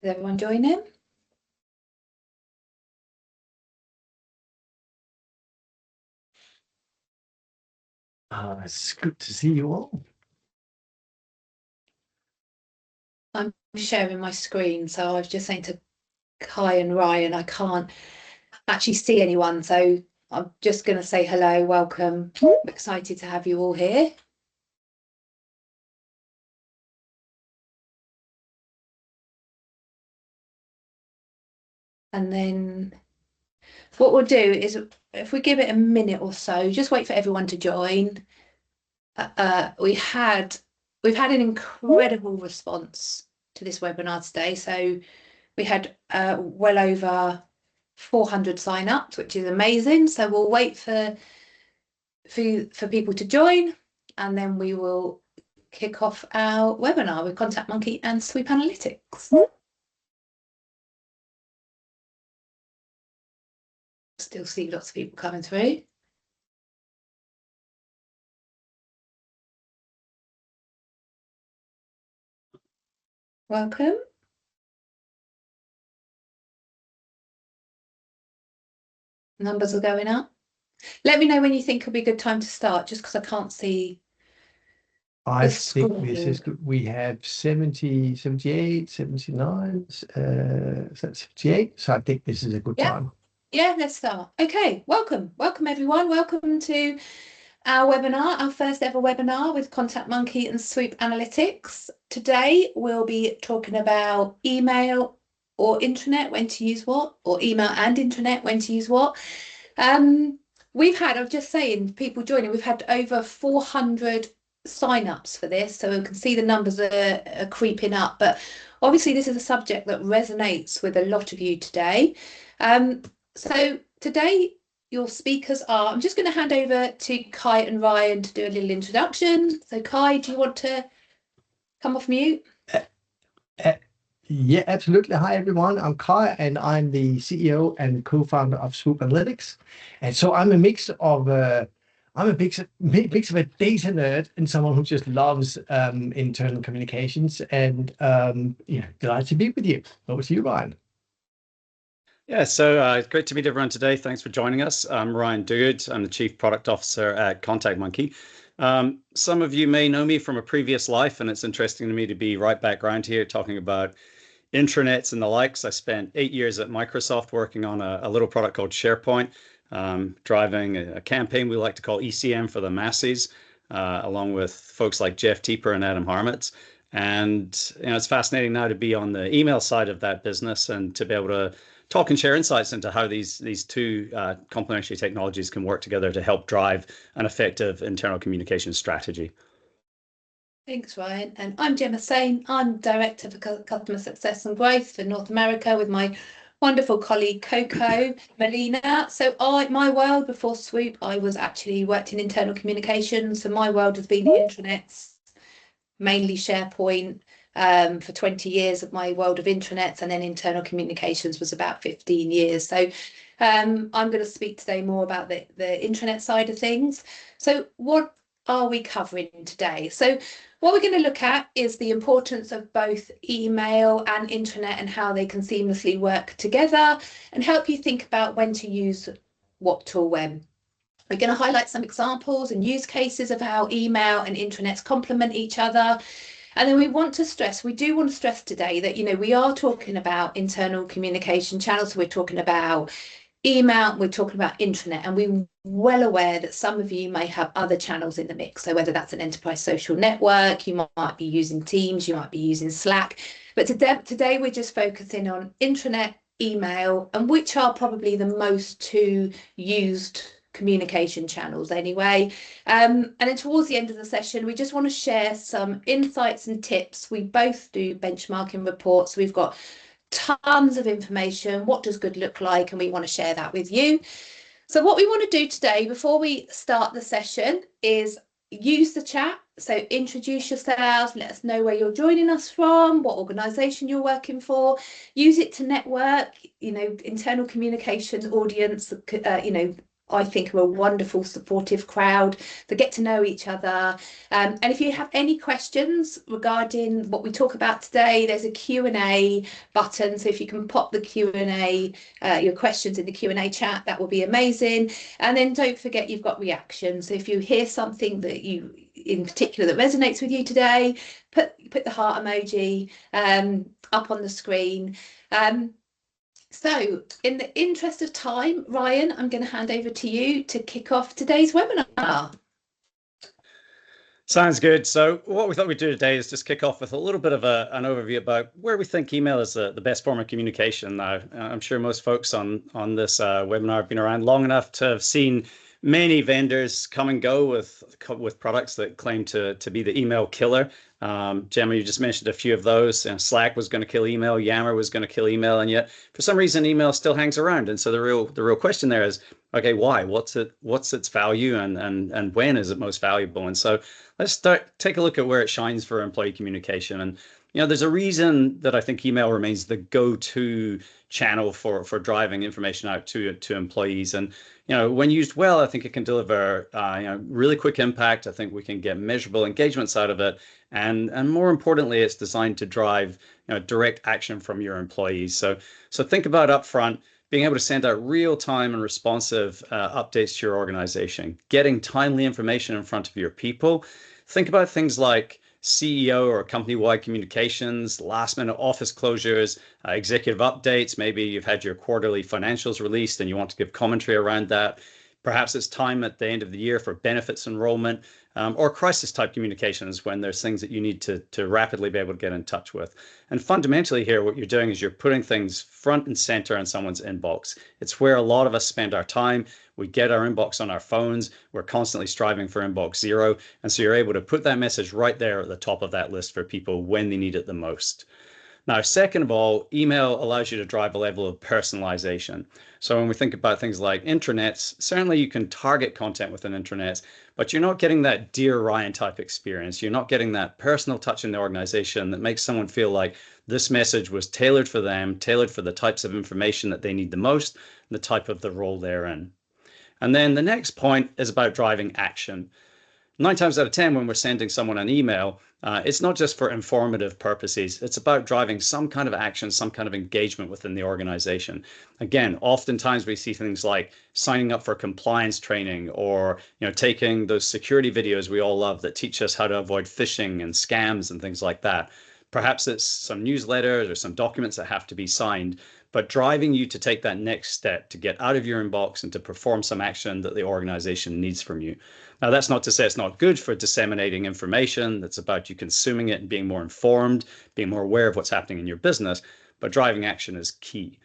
Is everyone joining? It's good to see you all. I'm sharing my screen, so I was just saying to Kai and Ryan, I can't actually see anyone, so I'm just going to say hello, welcome. I'm excited to have you all here. And then what we'll do is, if we give it a minute or so, just wait for everyone to join. We've had an incredible response to this webinar today. So we had well over 400 sign-ups, which is amazing. So we'll wait for people to join, and then we will kick off our webinar with Contact Monkey and Sweep Analytics. Still see lots of people coming through. Welcome. Numbers are going up. Let me know when you think it'll be a good time to start, just because I can't see. I think this is good. We have 70, 78, 79, 78. So I think this is a good time. Yeah, let's start. Okay, welcome everyone. Welcome to our webinar, our first ever webinar with Contact Monkey and Sweep Analytics. Today we'll be talking about email or intranet, when to use what, or email and intranet, when to use what. We've had, I'm just saying, people joining, we've had over 400 sign-ups for this, so we can see the numbers are creeping up, but obviously this is a subject that resonates with a lot of you today. So today your speakers are, I'm just going to hand over to Kai and Ryan to do a little introduction. So Kai, do you want to come off mute? Yeah, absolutely. Hi, everyone. I'm Kai, and I'm the CEO and co-founder of Swoop Analytics. And so I'm a mix of a mix of a data nerd and someone who just loves internal communications. And delighted to be with you. Over to you, Ryan. Yeah, so it's great to meet everyone today. Thanks for joining us. I'm Ryan Duguid. I'm the Chief Product Officer at Contact Monkey. Some of you may know me from a previous life, and it's interesting to me to be right back around here talking about intranets and the likes. I spent 8 years at Microsoft working on a little product called SharePoint, driving a campaign we like to call ECM for the masses, along with folks like Jeff Teeper and Adam Harmitz. And it's fascinating now to be on the email side of that business and to be able to talk and share insights into how these two complementary technologies can work together to help drive an effective internal communication strategy. Thanks, Ryan. And I'm Gemma Sain. I'm Director for Customer Success and Growth for North America with my wonderful colleague Coco Molina. So my world before Swoop, I was actually worked in internal communications. So my world has been the intranets, mainly SharePoint, for 20 years of my world of intranets, and then internal communications was about 15 years. So I'm going to speak today more about the intranet side of things. So what are we covering today? So what we're going to look at is the importance of both email and intranet and how they can seamlessly work together, and help you think about when to use what tool when. We're going to highlight some examples and use cases of how email and intranets complement each other. And then we do want to stress today that, we are talking about internal communication channels. So we're talking about email, we're talking about intranet, and we're well aware that some of you may have other channels in the mix. So whether that's an enterprise social network, you might be using Teams, you might be using Slack. But today we're just focusing on intranet, email, and which are probably the most two used communication channels anyway. And then towards the end of the session, we just want to share some insights and tips. We both do benchmarking reports. We've got tons of information. What does good look like? And we want to share that with you. So what we want to do today before we start the session is use the chat. So introduce yourselves, let us know where you're joining us from, what organisation you're working for. Use it to network, internal communications audience, I think are a wonderful supportive crowd that get to know each other. And if you have any questions regarding what we talk about today, there's a Q&A button. So if you can pop the Q&A, your questions in the Q&A chat, that will be amazing. And then don't forget you've got reactions. So if you hear something that you in particular that resonates with you today, put the heart emoji up on the screen. So in the interest of time, Ryan, I'm going to hand over to you to kick off today's webinar. Sounds good. So what we thought we'd do today is just kick off with a little bit of an overview about where we think email is the best form of communication now. I'm sure most folks on this webinar have been around long enough to have seen many vendors come and go with products that claim to be the email killer. Gemma, you just mentioned a few of those. Slack was going to kill email, Yammer was going to kill email, and yet for some reason email still hangs around. And so the real question there is, okay, why? What's its value, and when is it most valuable? And so let's take a look at where it shines for employee communication. And there's a reason that I think email remains the go-to channel for driving information out to employees. And when used well, I think it can deliver really quick impact. I think we can get measurable engagements out of it, and more importantly, it's designed to drive direct action from your employees. So think about upfront being able to send out real-time and responsive updates to your organization, getting timely information in front of your people. Think about things like CEO or company-wide communications, last-minute office closures, executive updates. Maybe you've had your quarterly financials released and you want to give commentary around that. Perhaps it's time at the end of the year for benefits enrollment, or crisis-type communications when there's things that you need to rapidly be able to get in touch with. And fundamentally here, what you're doing is you're putting things front and center in someone's inbox. It's where a lot of us spend our time. We get our inbox on our phones. We're constantly striving for inbox zero. And so you're able to put that message right there at the top of that list for people when they need it the most. Now, second of all, email allows you to drive a level of personalization. So when we think about things like intranets, certainly you can target content within intranets, but you're not getting that Dear Ryan type experience. You're not getting that personal touch in the organization that makes someone feel like this message was tailored for them, tailored for the types of information that they need the most, and the type of the role they're in. And then the next point is about driving action. 9 times out of 10, when we're sending someone an email, it's not just for informative purposes. It's about driving some kind of action, some kind of engagement within the organization. Again, oftentimes we see things like signing up for compliance training, or taking those security videos we all love that teach us how to avoid phishing and scams and things like that. Perhaps it's some newsletters or some documents that have to be signed, but driving you to take that next step to get out of your inbox and to perform some action that the organization needs from you. Now, that's not to say it's not good for disseminating information. That's about you consuming it and being more informed, being more aware of what's happening in your business, but driving action is key.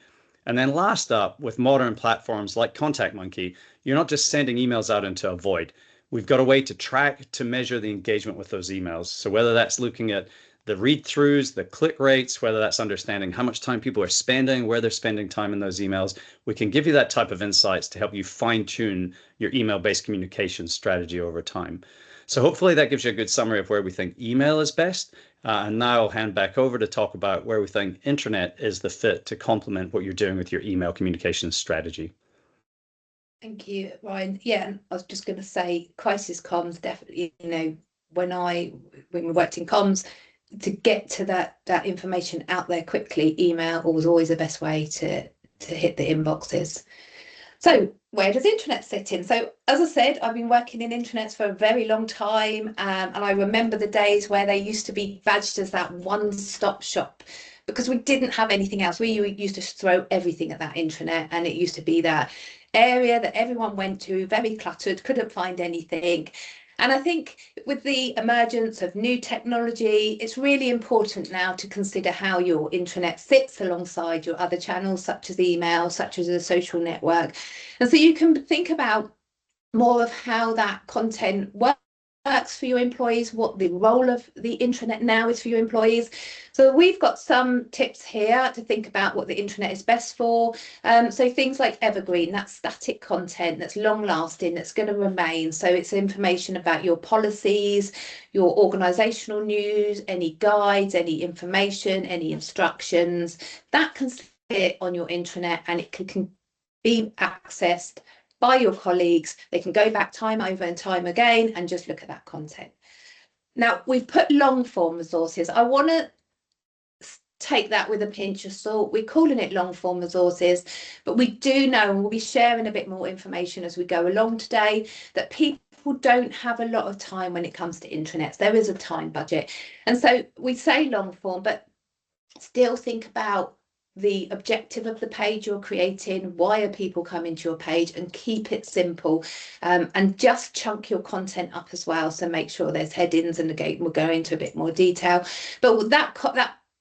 And then last up, with modern platforms like Contact Monkey, you're not just sending emails out into a void. We've got a way to track, to measure the engagement with those emails. So whether that's looking at the read-throughs, the click rates, whether that's understanding how much time people are spending, where they're spending time in those emails, we can give you that type of insights to help you fine-tune your email-based communication strategy over time. So hopefully that gives you a good summary of where we think email is best. And now I'll hand back over to talk about where we think intranet is the fit to complement what you're doing with your email communication strategy. Thank you, Ryan. Yeah, I was just going to say, crisis comms, definitely, when we worked in comms, to get to that information out there quickly, email was always the best way to hit the inboxes. So where does intranet sit in? So as I said, I've been working in intranets for a very long time, and I remember the days where they used to be badged as that one-stop shop, because we didn't have anything else. We used to throw everything at that intranet, and it used to be that area that everyone went to, very cluttered, couldn't find anything. And I think with the emergence of new technology, it's really important now to consider how your intranet sits alongside your other channels, such as email, such as a social network. And so you can think about more of how that content works for your employees, what the role of the intranet now is for your employees. So we've got some tips here to think about what the intranet is best for. So things like evergreen, that's static content, that's long lasting, that's going to remain. So it's information about your policies, your organizational news, any guides, any information, any instructions that can sit on your intranet, and it can be accessed by your colleagues. They can go back time over and time again and just look at that content. Now, we've put long form resources. I want to take that with a pinch of salt. We're calling it long form resources, but we do know, and we'll be sharing a bit more information as we go along today, that people don't have a lot of time when it comes to intranets. There is a time budget. And so we say long form, but still think about the objective of the page you're creating. Why are people coming to your page? And keep it simple, and just chunk your content up as well. So make sure there's headings, and again, we'll go into a bit more detail. But that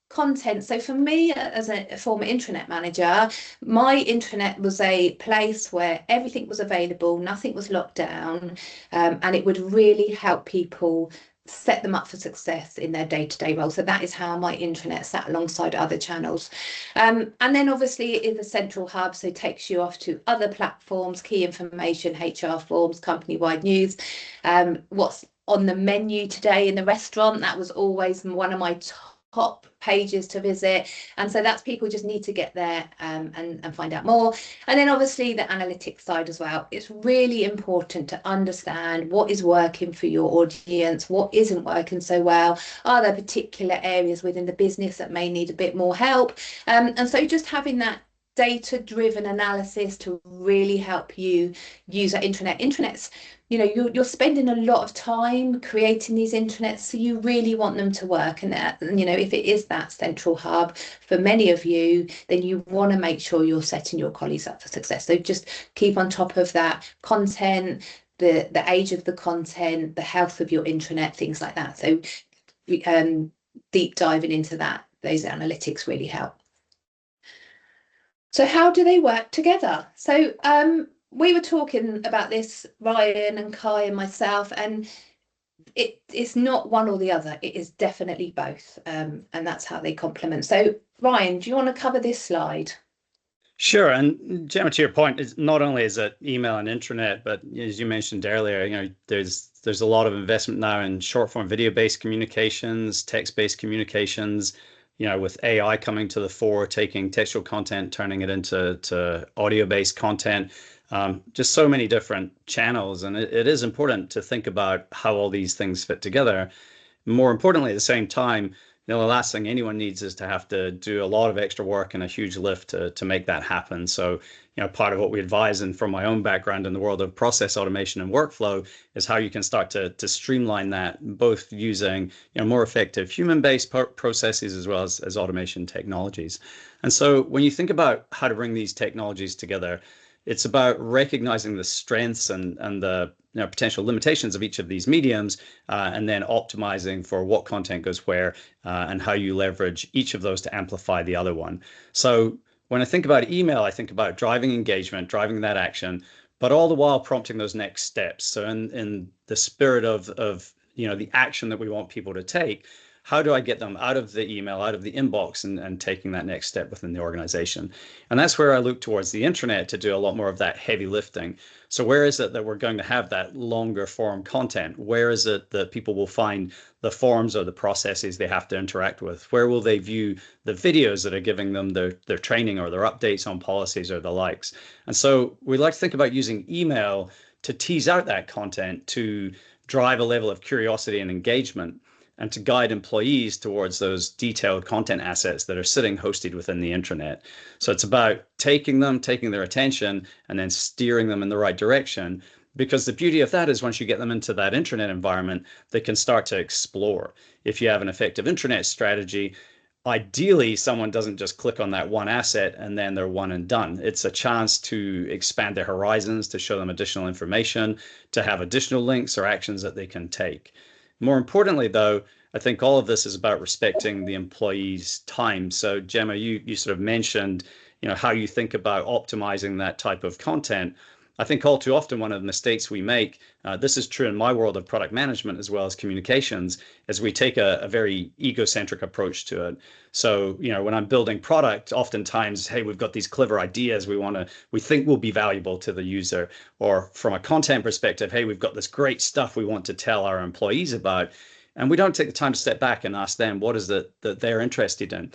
content, so for me as a former intranet manager, my intranet was a place where everything was available, nothing was locked down, and it would really help people set them up for success in their day-to-day role. So that is how my intranet sat alongside other channels. And then obviously it is a central hub, so it takes you off to other platforms, key information, HR forms, company-wide news, what's on the menu today in the restaurant. That was always one of my top pages to visit, and so that's people just need to get there and find out more. And then obviously the analytics side as well. It's really important to understand what is working for your audience, what isn't working so well. Are there particular areas within the business that may need a bit more help? And so just having that data-driven analysis to really help you use that intranet. Intranets, you know, you're spending a lot of time creating these intranets, so you really want them to work. And that, you know, if it is that central hub for many of you, then you want to make sure you're setting your colleagues up for success. So just keep on top of that content, the age of the content, the health of your intranet, things like that. So deep diving into that, those analytics really help. So how do they work together? So we were talking about this, Ryan and Kai and myself, and it's not one or the other. It is definitely both, and that's how they complement. So Ryan, do you want to cover this slide? Sure. And Gemma, to your point, is not only is it email and intranet, but as you mentioned earlier, you know, there's a lot of investment now in short form video-based communications, text-based communications. You know, with AI coming to the fore, taking textual content, turning it into audio-based content, just so many different channels. And it is important to think about how all these things fit together. More importantly, at the same time, you know, the last thing anyone needs is to have to do a lot of extra work and a huge lift to make that happen. So, you know, part of what we advise, and from my own background in the world of process automation and workflow, is how you can start to streamline that, both using, you know, more effective human-based processes as well as automation technologies. And so when you think about how to bring these technologies together, it's about recognizing the strengths and the, you know, potential limitations of each of these mediums, and then optimizing for what content goes where, and how you leverage each of those to amplify the other one. So when I think about email, I think about driving engagement, driving that action, but all the while prompting those next steps. So in the spirit of you know, the action that we want people to take, how do I get them out of the email, out of the inbox, and taking that next step within the organization? And that's where I look towards the intranet to do a lot more of that heavy lifting. So where is it that we're going to have that longer form content? Where is it that people will find the forms or the processes they have to interact with? Where will they view the videos that are giving them their training or their updates on policies or the likes? And so we like to think about using email to tease out that content, to drive a level of curiosity and engagement, and to guide employees towards those detailed content assets that are sitting hosted within the intranet. So it's about taking their attention, and then steering them in the right direction. Because the beauty of that is once you get them into that intranet environment, they can start to explore. If you have an effective intranet strategy, ideally someone doesn't just click on that one asset and then they're one and done. It's a chance to expand their horizons, to show them additional information, to have additional links or actions that they can take. More importantly, though, I think all of this is about respecting the employee's time. So Gemma, you sort of mentioned, you know, how you think about optimizing that type of content. I think all too often one of the mistakes we make, this is true in my world of product management as well as communications, is we take a very egocentric approach to it. So, you know, when I'm building product, oftentimes, hey, we've got these clever ideas we think will be valuable to the user. Or from a content perspective, hey, we've got this great stuff we want to tell our employees about. and we don't take the time to step back and ask them what is it that they're interested in,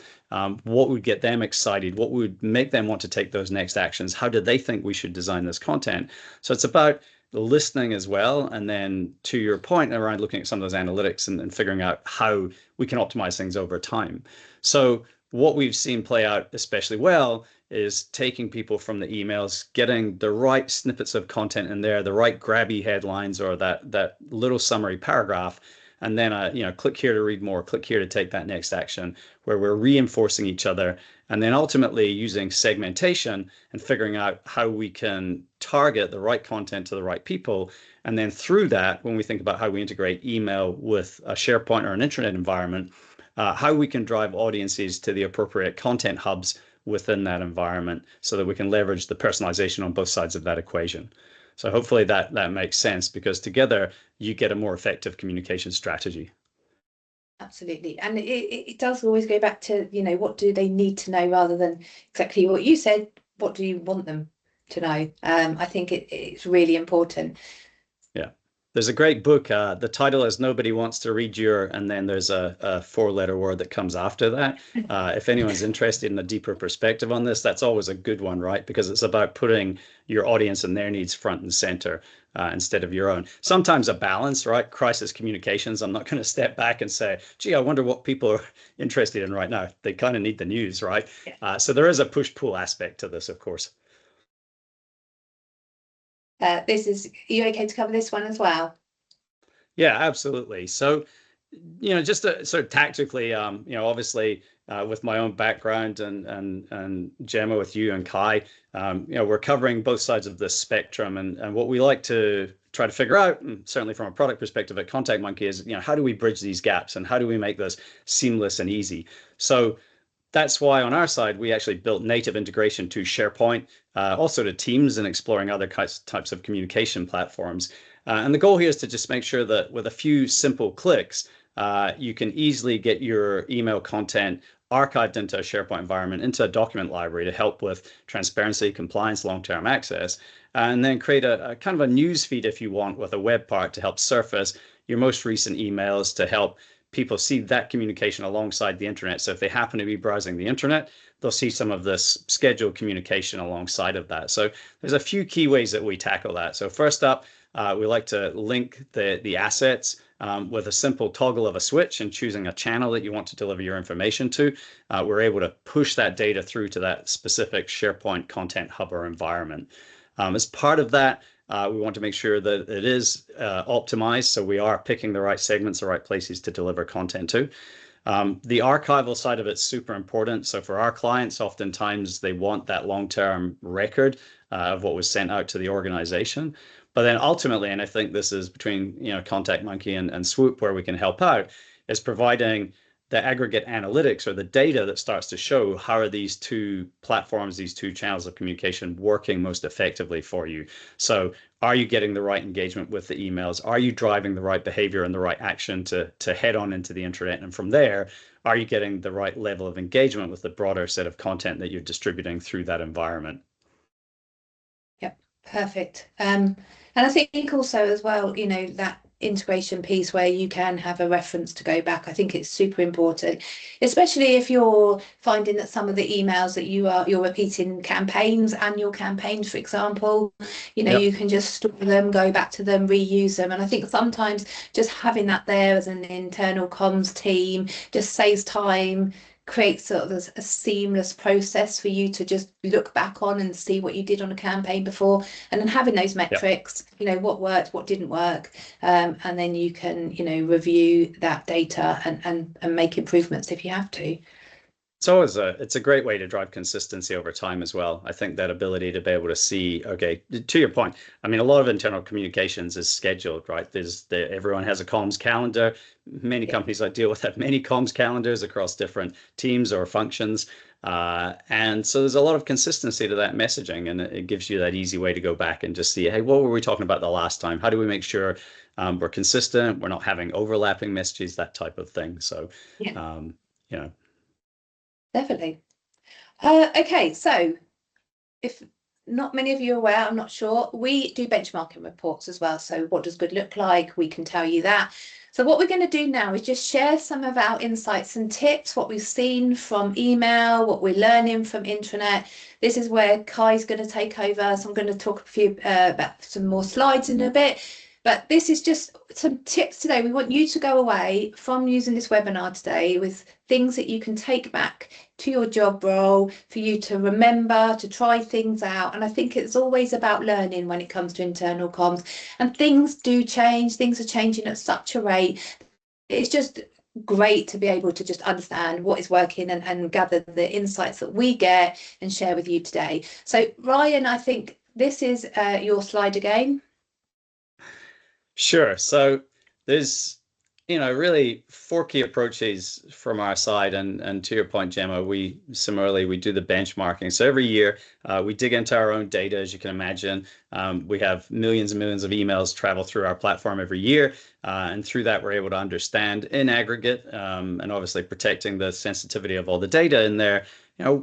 what would get them excited, what would make them want to take those next actions, how do they think we should design this content. So it's about listening as well, and then to your point around looking at some of those analytics and figuring out how we can optimize things over time. So what we've seen play out especially well is taking people from the emails, getting the right snippets of content in there, the right grabby headlines or that little summary paragraph, and then click here to read more, click here to take that next action, where we're reinforcing each other, and then ultimately using segmentation and figuring out how we can target the right content to the right people. And then through that, when we think about how we integrate email with a SharePoint or an intranet environment, how we can drive audiences to the appropriate content hubs within that environment so that we can leverage the personalization on both sides of that equation. So hopefully that makes sense, because together you get a more effective communication strategy. Absolutely. And it does always go back to, what do they need to know, rather than exactly what you said, what do you want them to know? I think it's really important. Yeah. There's a great book. The title is Nobody Wants to Read Your, and then there's a four-letter word that comes after that. If anyone's interested in a deeper perspective on this, that's always a good one, right? Because it's about putting your audience and their needs front and center instead of your own. Sometimes a balance, right? Crisis communications. I'm not going to step back and say, gee, I wonder what people are interested in right now. They kind of need the news, right? Yeah. So there is a push-pull aspect to this, of course. Are you okay to cover this one as well? Yeah, absolutely. So, just to, sort of tactically, obviously with my own background and Gemma with you and Kai, we're covering both sides of the spectrum, and what we like to try to figure out, and certainly from a product perspective at Contact Monkey, is how do we bridge these gaps and how do we make this seamless and easy? So that's why on our side, we actually built native integration to SharePoint, also to Teams, and exploring other types of communication platforms. And the goal here is to just make sure that with a few simple clicks, you can easily get your email content archived into a SharePoint environment, into a document library to help with transparency, compliance, long-term access, and then create a kind of a news feed, if you want, with a web part to help surface your most recent emails, to help people see that communication alongside the internet. So if they happen to be browsing the internet, they'll see some of this scheduled communication alongside of that. So there's a few key ways that we tackle that. So first up, we like to link the assets with a simple toggle of a switch and choosing a channel that you want to deliver your information to. We're able to push that data through to that specific SharePoint content hub or environment. As part of that, we want to make sure that it is optimized, so we are picking the right segments, the right places to deliver content to. The archival side of it's super important. So for our clients, oftentimes they want that long-term record of what was sent out to the organization. But then ultimately, and I think this is between Contact Monkey and Swoop where we can help out, is providing the aggregate analytics or the data that starts to show how are these two platforms, these two channels of communication working most effectively for you. So are you getting the right engagement with the emails? Are you driving the right behavior and the right action to head on into the intranet? And from there, are you getting the right level of engagement with the broader set of content that you're distributing through that environment? Yep, perfect. And I think also as well, that integration piece where you can have a reference to go back, I think it's super important, especially if you're finding that some of the emails that you're repeating campaigns, annual campaigns, for example, Yep. You can just store them, go back to them, reuse them. And I think sometimes just having that there as an internal comms team just saves time, creates sort of a seamless process for you to just look back on and see what you did on a campaign before, and then having those metrics, what worked, what didn't work, and then you can review that data and make improvements if you have to. It's a great way to drive consistency over time as well. I think that ability to be able to see, okay, to your point, I mean, a lot of internal communications is scheduled, right? Everyone has a comms calendar. Many companies that deal with that, many comms calendars across different teams or functions. And so there's a lot of consistency to that messaging, and it gives you that easy way to go back and just see, hey, what were we talking about the last time? How do we make sure we're consistent? We're not having overlapping messages, that type of thing. So, Definitely. Okay, so if not many of you are aware, I'm not sure, we do benchmarking reports as well. So what does good look like? We can tell you that. So what we're going to do now is just share some of our insights and tips, what we've seen from email, what we're learning from Intranet. This is where Kai's going to take over. So I'm going to talk about some more slides in a bit. But this is just some tips today. We want you to go away from using this webinar today with things that you can take back to your job role, for you to remember, to try things out. And I think it's always about learning when it comes to internal comms. And things do change. Things are changing at such a rate. It's just great to be able to just understand what is working and gather the insights that we get and share with you today. So Ryan, I think this is your slide again. Sure. So there's, really 4 key approaches from our side. And to your point, Gemma, we do the benchmarking. So every year we dig into our own data, as you can imagine. We have millions and millions of emails travel through our platform every year. And through that, we're able to understand in aggregate, and obviously protecting the sensitivity of all the data in there,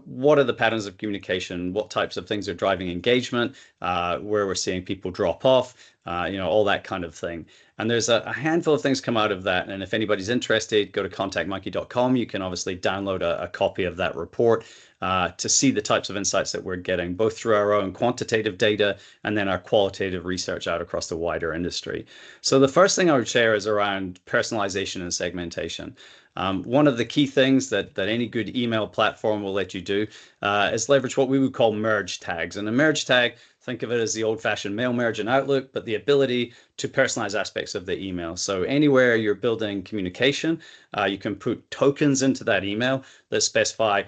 what are the patterns of communication, what types of things are driving engagement, where we're seeing people drop off, all that kind of thing. And there's a handful of things come out of that. And if anybody's interested, go to contactmonkey.com. You can obviously download a copy of that report to see the types of insights that we're getting, both through our own quantitative data and then our qualitative research out across the wider industry. So the first thing I would share is around personalization and segmentation. One of the key things that any good email platform will let you do is leverage what we would call merge tags. And a merge tag, think of it as the old-fashioned mail merge in Outlook, but the ability to personalize aspects of the email. So anywhere you're building communication, you can put tokens into that email that specify,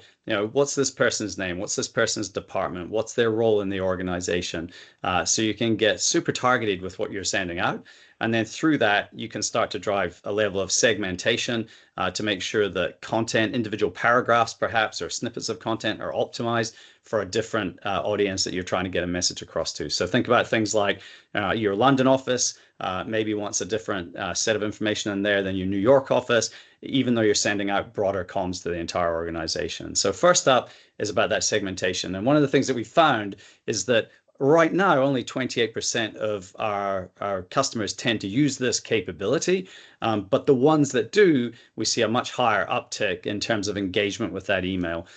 what's this person's name? What's this person's department? What's their role in the organization? So you can get super targeted with what you're sending out. And then through that, you can start to drive a level of segmentation to make sure that content, individual paragraphs perhaps, or snippets of content are optimized for a different audience that you're trying to get a message across to. So think about things like your London office maybe wants a different set of information in there than your New York office, even though you're sending out broader comms to the entire organization. So first up is about that segmentation. And one of the things that we found is that right now, only 28% of our customers tend to use this capability, but the ones that do, we see a much higher uptick in terms of engagement with that email,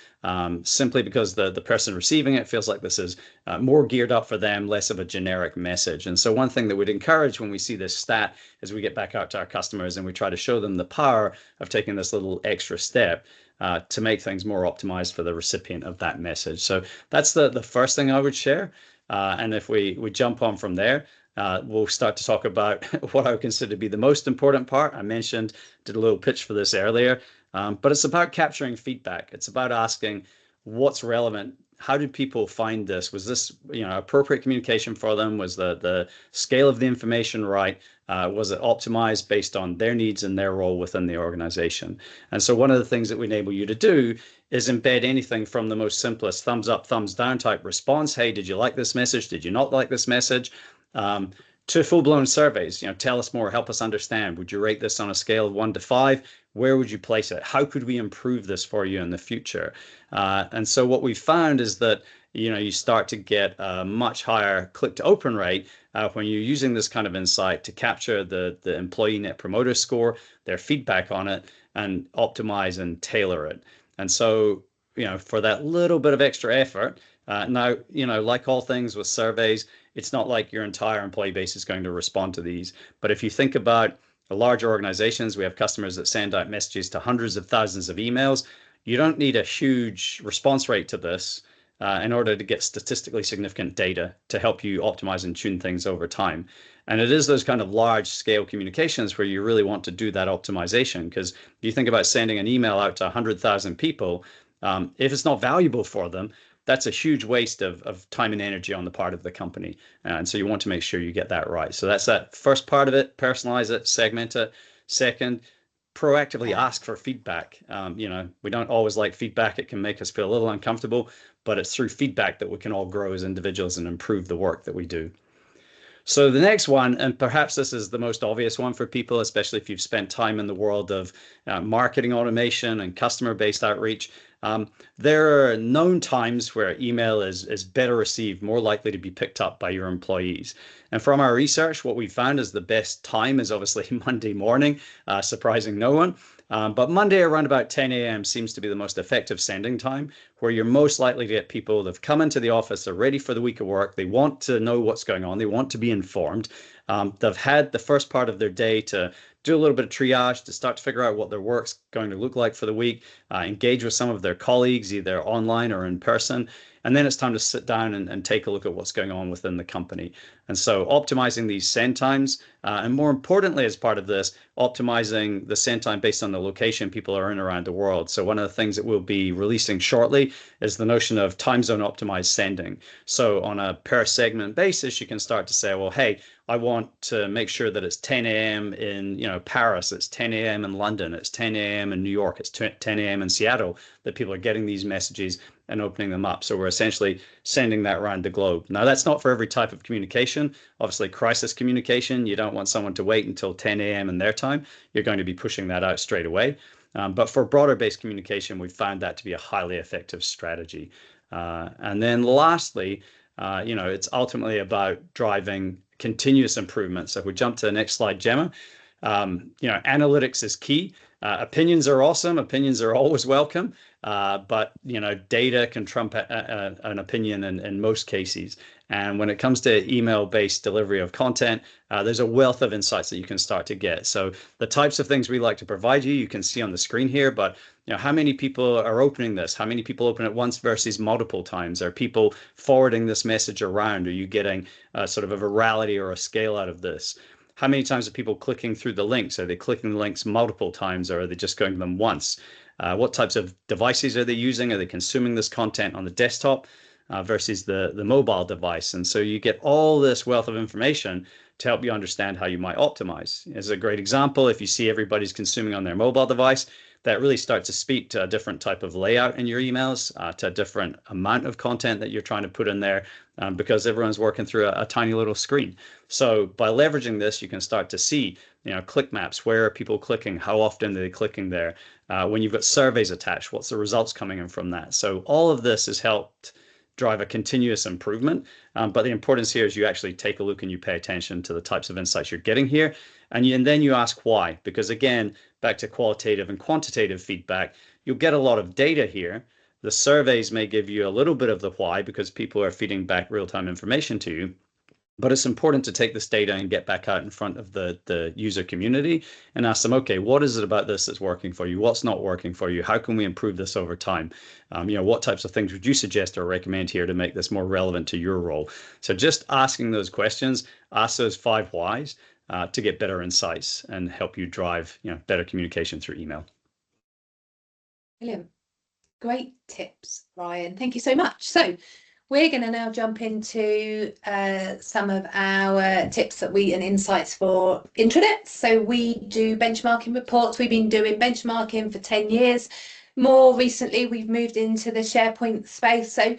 simply because the person receiving it feels like this is more geared up for them, less of a generic message. And so one thing that we'd encourage when we see this stat is we get back out to our customers and we try to show them the power of taking this little extra step to make things more optimized for the recipient of that message. So that's the first thing I would share. And if we jump on from there, we'll start to talk about what I would consider to be the most important part. I did a little pitch for this earlier, but it's about capturing feedback. It's about asking what's relevant. How did people find this? Was this appropriate communication for them? Was the scale of the information right? Was it optimized based on their needs and their role within the organization? And so one of the things that we enable you to do is embed anything from the most simplest thumbs up, thumbs down type response. Hey, did you like this message? Did you not like this message? To full-blown surveys. Tell us more, help us understand. Would you rate this on a scale of 1 to 5? Where would you place it? How could we improve this for you in the future? And so what we found is that you start to get a much higher click to open rate when you're using this kind of insight to capture the employee net promoter score, their feedback on it, and optimize and tailor it. And so, for that little bit of extra effort, now, like all things with surveys, it's not like your entire employee base is going to respond to these. But if you think about larger organizations, we have customers that send out messages to hundreds of thousands of emails. You don't need a huge response rate to this in order to get statistically significant data to help you optimize and tune things over time. And it is those kind of large scale communications where you really want to do that optimization, because if you think about sending an email out to 100,000 people, if it's not valuable for them, that's a huge waste of time and energy on the part of the company. And so you want to make sure you get that right. So that's that first part of it, personalize it, segment it. Second, proactively ask for feedback. We don't always like feedback. It can make us feel a little uncomfortable, but it's through feedback that we can all grow as individuals and improve the work that we do. So the next one, and perhaps this is the most obvious one for people, especially if you've spent time in the world of marketing automation and customer-based outreach, There are known times where email is better received, more likely to be picked up by your employees. And from our research, what we found is the best time is obviously Monday morning, surprising no one. But Monday around about 10 a.m. seems to be the most effective sending time, where you're most likely to get people that have come into the office, they're ready for the week of work, they want to know what's going on, they want to be informed. They've had the first part of their day to do a little bit of triage, to start to figure out what their work's going to look like for the week, engage with some of their colleagues, either online or in person. And then it's time to sit down and take a look at what's going on within the company. And so optimizing these send times, and more importantly, as part of this, optimizing the send time based on the location people are in around the world. So one of the things that we'll be releasing shortly is the notion of time zone optimized sending. So on a per segment basis, you can start to say, well, hey, I want to make sure that it's 10 a.m. in Paris, it's 10 a.m. in London, it's 10 a.m. in New York, it's 10 a.m. in Seattle, that people are getting these messages and opening them up. So we're essentially sending that around the globe. Now, that's not for every type of communication. Obviously, crisis communication, you don't want someone to wait until 10 a.m. in their time. You're going to be pushing that out straight away. But for broader based communication, we've found that to be a highly effective strategy. And then lastly, it's ultimately about driving continuous improvement. So if we jump to the next slide, Gemma, analytics is key. Opinions are awesome. Opinions are always welcome. But data can trump an opinion in most cases. And when it comes to email-based delivery of content, there's a wealth of insights that you can start to get. So the types of things we like to provide you can see on the screen here, but how many people are opening this? How many people open it once versus multiple times? Are people forwarding this message around? Are you getting sort of a virality or a scale out of this? How many times are people clicking through the links? Are they clicking the links multiple times, or are they just going to them once? What types of devices are they using? Are they consuming this content on the desktop versus the mobile device? And so you get all this wealth of information to help you understand how you might optimize. As a great example, if you see everybody's consuming on their mobile device, that really starts to speak to a different type of layout in your emails, to a different amount of content that you're trying to put in there, because everyone's working through a tiny little screen. So by leveraging this, you can start to see, click maps. Where are people clicking? How often are they clicking there? When you've got surveys attached, what's the results coming in from that? So all of this has helped drive a continuous improvement. But the importance here is you actually take a look and you pay attention to the types of insights you're getting here. And then you ask why, because again, back to qualitative and quantitative feedback, you'll get a lot of data here. The surveys may give you a little bit of the why because people are feeding back real-time information to you. But it's important to take this data and get back out in front of the user community and ask them, okay, what is it about this that's working for you? What's not working for you? How can we improve this over time? What types of things would you suggest or recommend here to make this more relevant to your role? So just asking those questions, ask those 5 whys to get better insights and help you drive better communication through email. Brilliant. Great tips, Ryan. Thank you so much. So we're going to now jump into some of our tips and insights for Intranet. So we do benchmarking reports. We've been doing benchmarking for 10 years. More recently, we've moved into the SharePoint space. So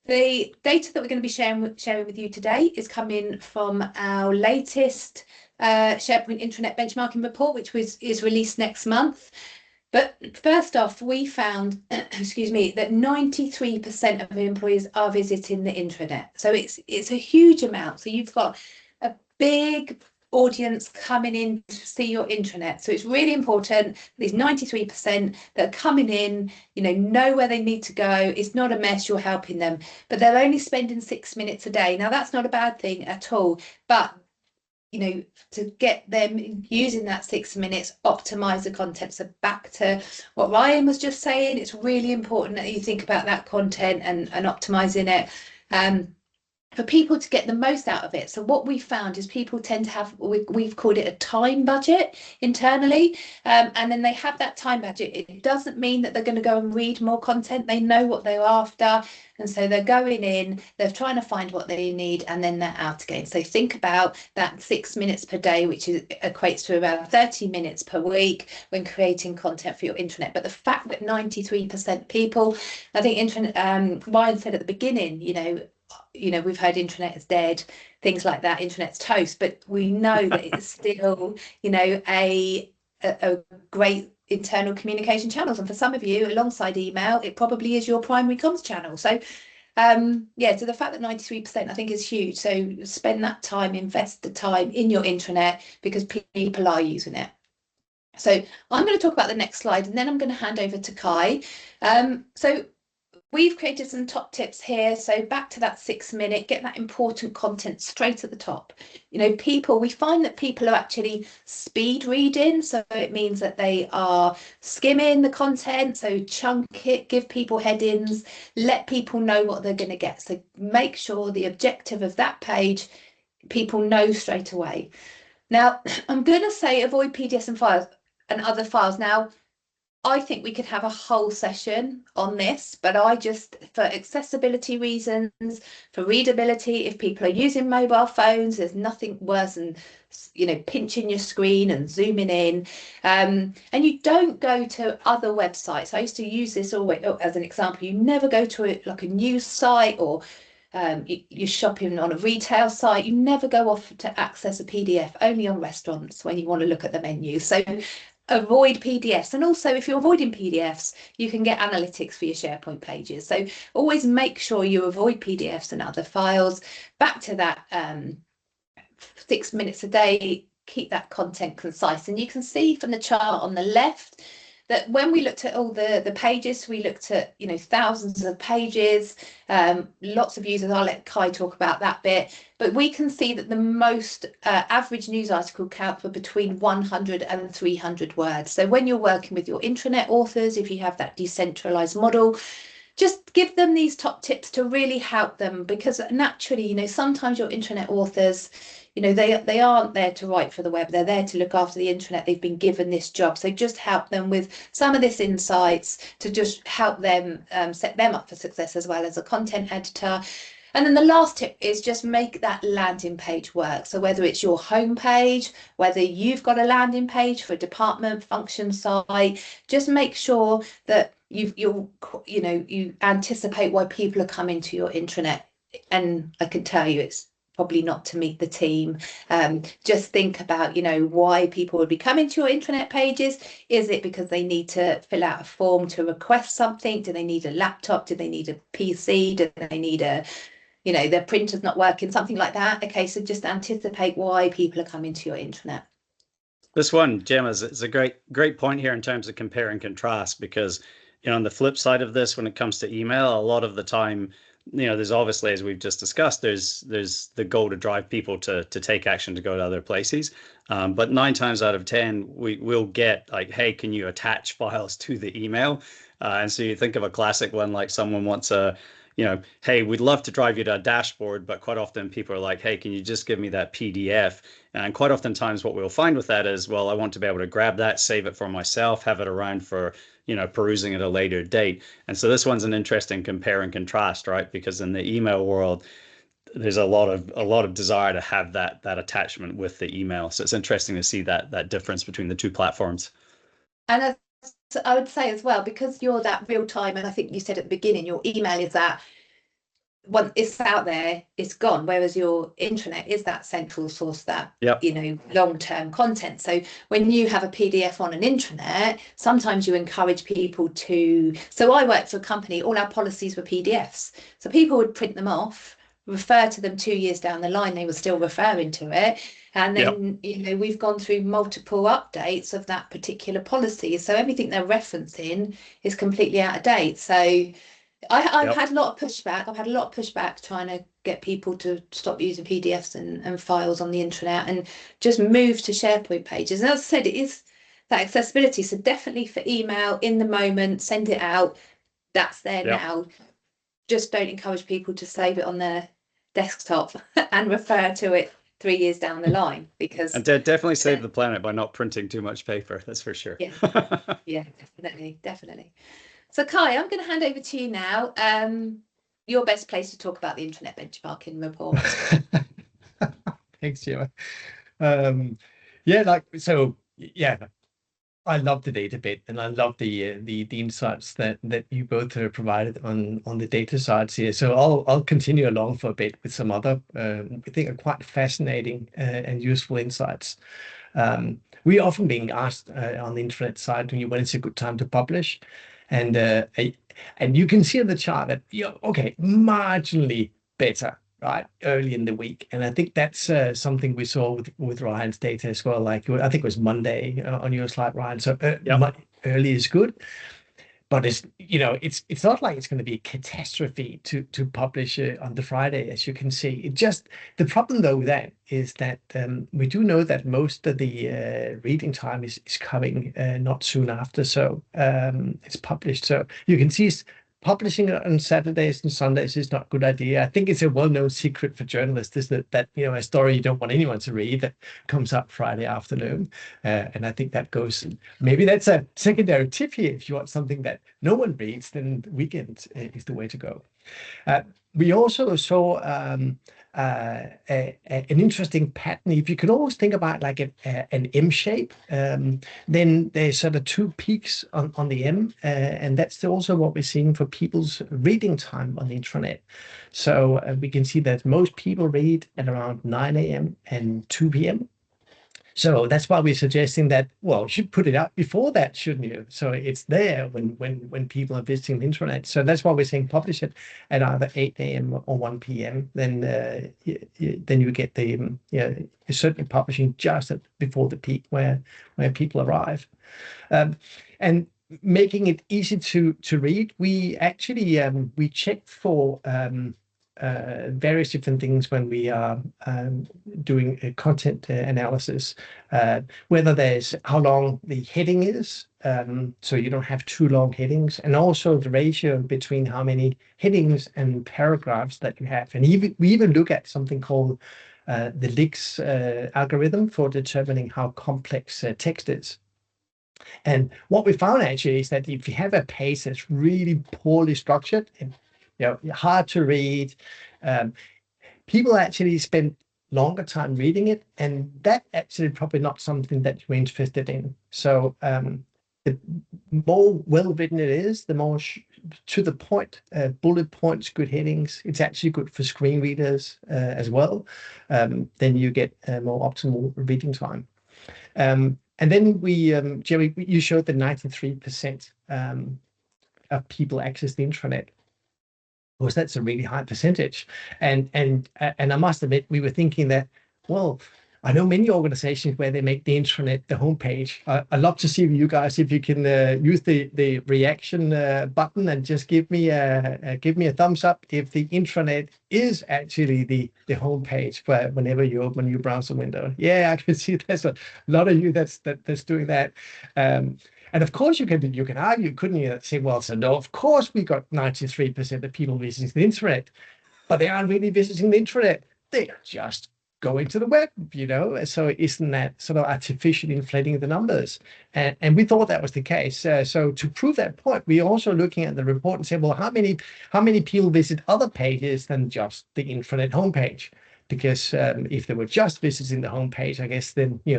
the data that we're going to be sharing with you today is coming from our latest SharePoint Intranet benchmarking report, which is released next month. But first off, we found, excuse me, that 93% of employees are visiting the intranet. So it's a huge amount. So you've got a big audience coming in to see your intranet. So it's really important, these 93% that are coming in, know where they need to go. It's not a mess, you're helping them. But they're only spending 6 minutes a day. Now, that's not a bad thing at all. But to get them using that 6 minutes, optimize the content. So back to what Ryan was just saying, it's really important that you think about that content and optimizing it for people to get the most out of it. So what we found is people tend to have, we've called it a time budget internally, and then they have that time budget. It doesn't mean that they're going to go and read more content. They know what they're after, and so they're going in, they're trying to find what they need, and then they're out again. So think about that 6 minutes per day, which equates to about 30 minutes per week when creating content for your intranet. But the fact that 93% people, I think Ryan said at the beginning, we've heard intranet is dead, things like that, intranet's toast, but we know that it's still, a great internal communication channels. And for some of you, alongside email, it probably is your primary comms channel. So yeah, so the fact that 93% I think is huge. So spend that time, invest the time in your intranet, because people are using it. So I'm going to talk about the next slide, and then I'm going to hand over to Kai. So we've created some top tips here. So back to that 6 minute, get that important content straight at the top. You know, we find that people are actually speed reading. So it means that they are skimming the content. So chunk it, give people headings, let people know what they're going to get. So make sure the objective of that page, people know straight away. Now, I'm going to say avoid PDFs and files and other files. Now, I think we could have a whole session on this, but I just, for accessibility reasons, for readability, if people are using mobile phones, there's nothing worse than, you know, pinching your screen and zooming in. And you don't go to other websites. I used to use this always as an example. You never go to like a news site, or you're shopping on a retail site. You never go off to access a PDF, only on restaurants when you want to look at the menu. So avoid PDFs. And also, if you're avoiding PDFs, you can get analytics for your SharePoint pages. So always make sure you avoid PDFs and other files. Back to that 6 minutes a day, keep that content concise. And you can see from the chart on the left that when we looked at all the pages, we looked at, you know, thousands of pages, lots of users. I'll let Kai talk about that bit, but we can see that the most average news article count for between 100 and 300 words. So when you're working with your intranet authors, if you have that decentralized model, just give them these top tips to really help them, because naturally, you know, sometimes your intranet authors, you know, they aren't there to write for the web, they're there to look after the internet. They've been given this job. So just help them with some of this insights to just help them set them up for success, as well as a content editor. And then the last tip is just make that landing page work. So whether it's your home page, whether you've got a landing page for a department function site, just make sure that you anticipate why people are coming to your intranet. And I can tell you, it's probably not to meet the team. Just think about, you know, why people would be coming to your intranet pages. Is it because they need to fill out a form to request something? Do they need a laptop? Do they need a PC? Do they need you know, their printer's not working, something like that? Okay, so just anticipate why people are coming to your intranet. This one, Gemma, is a great point here in terms of compare and contrast, because, you know, on the flip side of this, when it comes to email, a lot of the time, you know, there's obviously, as we've just discussed, there's the goal to drive people to take action, to go to other places. But 9 times out of 10, we'll get like, hey, can you attach files to the email? And so you think of a classic one, like someone wants you know, hey, we'd love to drive you to a dashboard, but quite often people are like, hey, can you just give me that PDF? And quite oftentimes what we'll find with that is, well, I want to be able to grab that, save it for myself, have it around for, you know, perusing at a later date. And so this one's an interesting compare and contrast, right? Because in the email world, there's a lot of desire to have that attachment with the email. So it's interesting to see that difference between the two platforms. And I would say as well, because you're that real time, and I think you said at the beginning, your email is that when it's out there, it's gone. Whereas your intranet is that central source, that, yep, you know, long-term content. So when you have a PDF on an intranet, sometimes you encourage people to. So I worked for a company, all our policies were PDFs. So people would print them off, refer to them 2 years down the line, they were still referring to it. And then, you know, we've gone through multiple updates of that particular policy. So everything they're referencing is completely out of date. So I've had a lot of pushback. I've had a lot of pushback trying to get people to stop using PDFs and files on the internet and just move to SharePoint pages. And as I said, it is that accessibility. So definitely for email, in the moment, send it out. That's there now. Just don't encourage people to save it on their desktop and refer to it 3 years down the line, because and definitely save the planet by not printing too much paper. That's for sure. Yeah, definitely. So Kai, I'm going to hand over to you now. Your best place to talk about the Intranet benchmarking report. Thanks, Gemma. I love the data bit, and I love the insights that you both provided on the data sides here. So I'll continue along for a bit with some other I think are quite fascinating and useful insights. We often being asked on the internet side when it's a good time to publish, and you can see in the chart that okay, marginally better, right, early in the week. And I think that's something we saw with Ryan's data as well. Like I think it was Monday on your slide, Ryan. So early is good, but it's not like it's going to be a catastrophe to publish on the Friday, as you can see. The problem though with that is that we do know that most of the reading time is coming not soon after, so it's published. So you can see publishing on Saturdays and Sundays is not a good idea. I think it's a well-known secret for journalists, isn't it? That a story you don't want anyone to read that comes up Friday afternoon, and I think that goes. Maybe that's a secondary tip here. If you want something that no one reads, then weekend is the way to go. We also saw an interesting pattern. If you can always think about like an M shape, then there's sort of two peaks on the M, and that's also what we're seeing for people's reading time on the intranet. So we can see that most people read at around 9 a.m. and 2 p.m. So that's why we're suggesting that, well, you should put it up before that, shouldn't you? So it's there when people are visiting the internet. So that's why we're saying publish it at either 8 a.m. or 1 p.m. Then you get the you're certainly publishing just before the peak where people arrive, and making it easy to read. We actually we check for various different things when we are doing a content analysis, whether there's how long the heading is, so you don't have too long headings, and also the ratio between how many headings and paragraphs that you have. And we even look at something called the Leaks algorithm for determining how complex text is. And what we found actually is that if you have a page that's really poorly structured and hard to read, people actually spend longer time reading it, and that actually probably not something that you're interested in. So the more well written it is, the more to the point, bullet points, good headings. It's actually good for screen readers as well. Then you get more optimal reading time. And then Jerry, you showed that 93% of people access the intranet. Of course, that's a really high percentage. And I must admit, we were thinking that, well, I know many organizations where they make the intranet the homepage. I'd love to see you guys if you can use the reaction button and just give me a thumbs up if the intranet is actually the homepage whenever you open your browser window. Yeah, I can see there's a lot of you that's doing that. And of course, you can argue, couldn't you? Say, well, so no, of course we got 93% of people visiting the internet, but they aren't really visiting the internet. They're just going to the web, So isn't that sort of artificially inflating the numbers? And we thought that was the case. So to prove that point, we're also looking at the report and say, well, how many people visit other pages than just the intranet homepage? Because if they were just visiting the homepage, I guess then they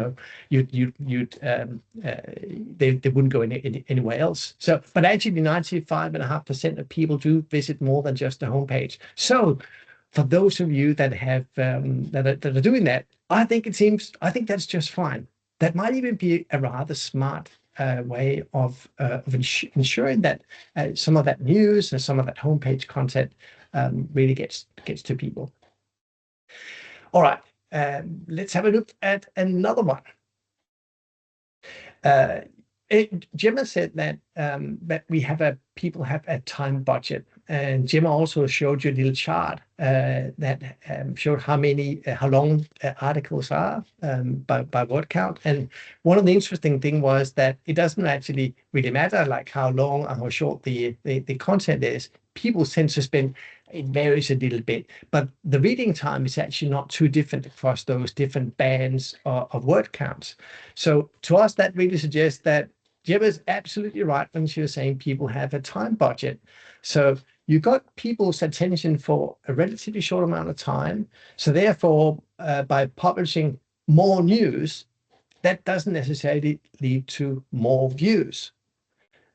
wouldn't go anywhere else. So, but actually, 95.5% of people do visit more than just the homepage. So, for those of you that have that are doing that, I think that's just fine. That might even be a rather smart way of ensuring that some of that news and some of that homepage content really gets to people. All right, let's have a look at another one. Gemma said that people have a time budget, and Gemma also showed you a little chart that showed how long articles are by word count. And one of the interesting thing was that it doesn't actually really matter like how long or how short the content is. People tend to spend, it varies a little bit, but the reading time is actually not too different across those different bands of word counts. So to us, that really suggests that Gemma is absolutely right when she was saying people have a time budget. So you got people's attention for a relatively short amount of time. So therefore, by publishing more news, that doesn't necessarily lead to more views.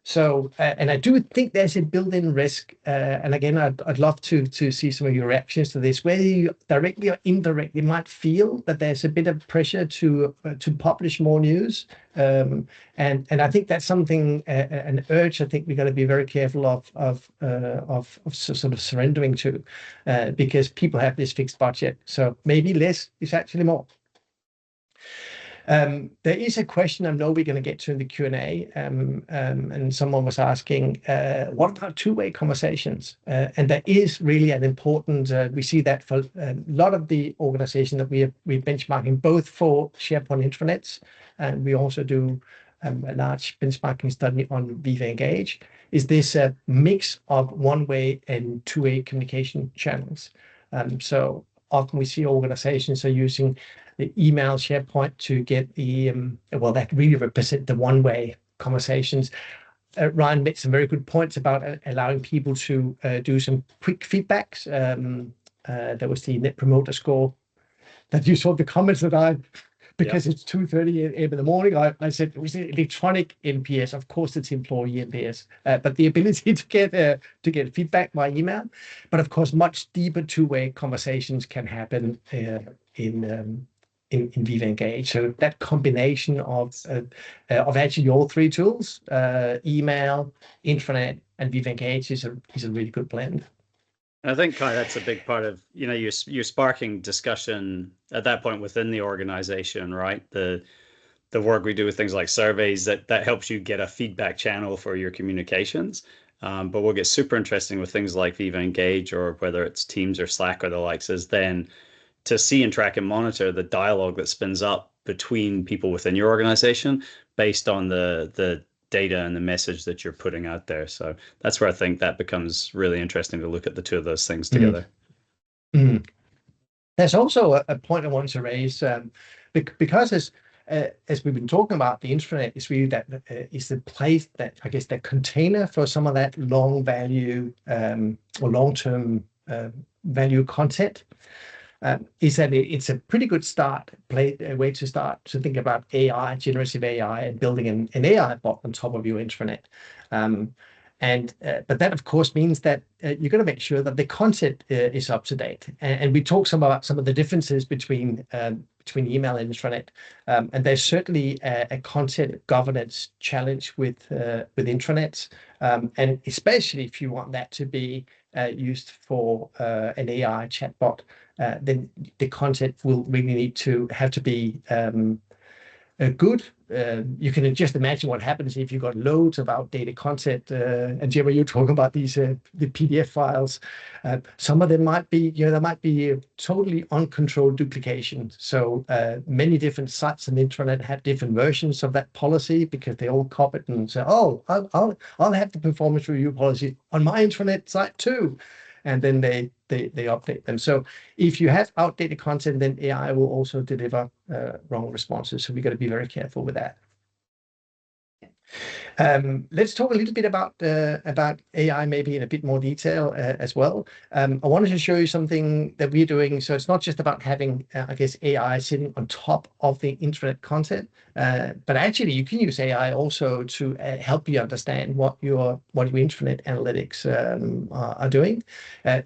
So, and I do think there's a built-in risk. And again, I'd love to see some of your reactions to this, whether you directly or indirectly might feel that there's a bit of pressure to publish more news. And I think that's something, an urge. I think we got to be very careful of sort of surrendering to, because people have this fixed budget. So maybe less is actually more. There is a question I know we're going to get to in the Q&A, and someone was asking, what about two-way conversations? And that is really an important, we see that for a lot of the organization that we're benchmarking, both for SharePoint intranets, and we also do a large benchmarking study on Viva Engage, is this a mix of one-way and two-way communication channels. So often we see organizations are using the email SharePoint to get the, well, that really represent the one-way conversations. Ryan made some very good points about allowing people to do some quick feedbacks. There was the Net Promoter Score that you saw the comments that because it's 2:30 a.m. in the morning, I said, it was electronic NPS. Of course, it's employee NPS, but the ability to get feedback by email. But of course, much deeper two-way conversations can happen in Viva Engage. So that combination of actually all three tools, email, Intranet, and Viva Engage is a really good blend. I think, Kai, that's a big part of, you're sparking discussion at that point within the organization, right? The work we do with things like surveys, that helps you get a feedback channel for your communications. But we'll get super interesting with things like Viva Engage, or whether it's Teams or Slack or the likes, is then to see and track and monitor the dialogue that spins up between people within your organization based on the data and the message that you're putting out there. So that's where I think that becomes really interesting to look at the two of those things together. Mm-hmm. There's also a point I want to raise, because as we've been talking about, the intranet is really that is the place that, I guess, that container for some of that long value or long-term value content. Is that it's a pretty good way to start to think about AI, generative AI, and building an AI bot on top of your intranet. But that, of course, means that you're going to make sure that the content is up to date. And we talk some about some of the differences between email and intranet. And there's certainly a content governance challenge with intranets, and especially if you want that to be used for an AI chatbot, then the content will really have to be good. You can just imagine what happens if you've got loads of outdated content. And Gemma, you're talking about these the PDF files. Some of them might be, there might be totally uncontrolled duplication. So many different sites on the intranet have different versions of that policy, because they all copy it and say, oh, I'll have the performance review policy on my intranet site too. And then they update them. So if you have outdated content, then AI will also deliver wrong responses. So we got to be very careful with that. Let's talk a little bit about AI, maybe in a bit more detail as well. I wanted to show you something that we're doing. So it's not just about having, I guess, AI sitting on top of the internet content, but actually you can use AI also to help you understand what your intranet analytics are doing.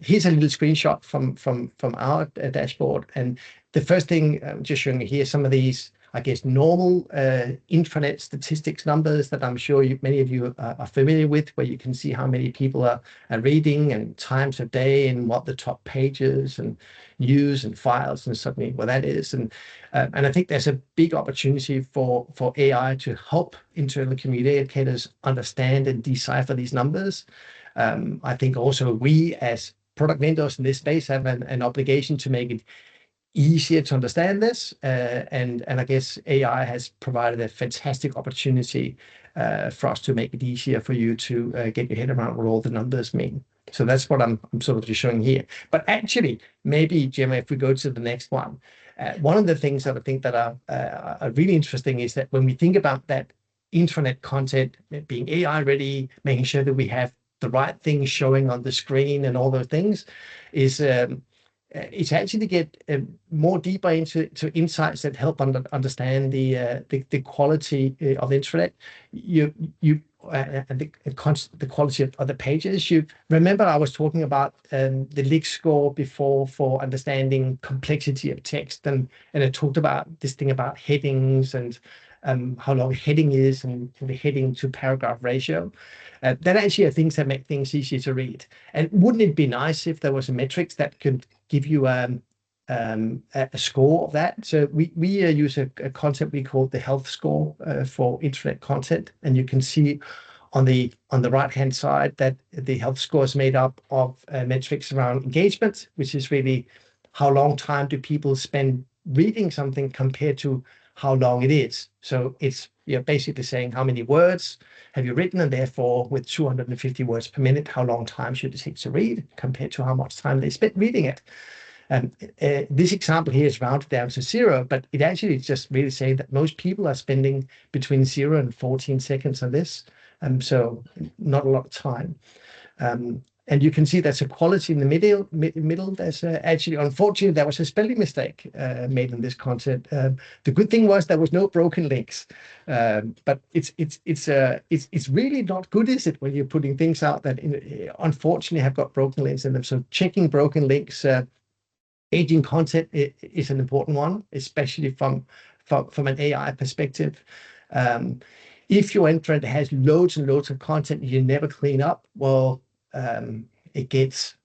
Here's a little screenshot from our dashboard, and the first thing I'm just showing you here, some of these, I guess, normal intranet statistics numbers that I'm sure many of you are familiar with, where you can see how many people are reading and times of day and what the top pages and news and files and suddenly what that is. And I think there's a big opportunity for AI to help internal communicators understand and decipher these numbers. I think also we as product vendors in this space have an obligation to make it easier to understand this, and I guess AI has provided a fantastic opportunity for us to make it easier for you to get your head around what all the numbers mean. So that's what I'm sort of just showing here. But actually, maybe, Gemma, if we go to the next one, one of the things that I think that are really interesting is that when we think about that intranet content being AI ready, making sure that we have the right things showing on the screen and all those things, is it's actually to get more deeper into insights that help understand the quality of the intranet. You and the quality of the pages. You remember I was talking about the leak score before for understanding complexity of text, and I talked about this thing about headings and how long a heading is and the heading to paragraph ratio. That actually are things that make things easier to read. And wouldn't it be nice if there was a metrics that could give you a score of that? So we use a concept we call the health score for internet content, and you can see on the right hand side that the health score is made up of metrics around engagement, which is really how long time do people spend reading something compared to how long it is. So it's basically saying how many words have you written, and therefore with 250 words per minute, how long time should it take to read compared to how much time they spent reading it. This example here is rounded down to 0, but it actually is just really saying that most people are spending between 0 and 14 seconds on this, so not a lot of time. And you can see there's a quality in the middle. There's actually, unfortunately, there was a spelling mistake made in this content. The good thing was there was no broken links, but it's really not good, is it, when you're putting things out that unfortunately have got broken links in them? So checking broken links. Aging content is an important one, especially from an AI perspective. If your intranet has loads and loads of content you never clean up, well, it gets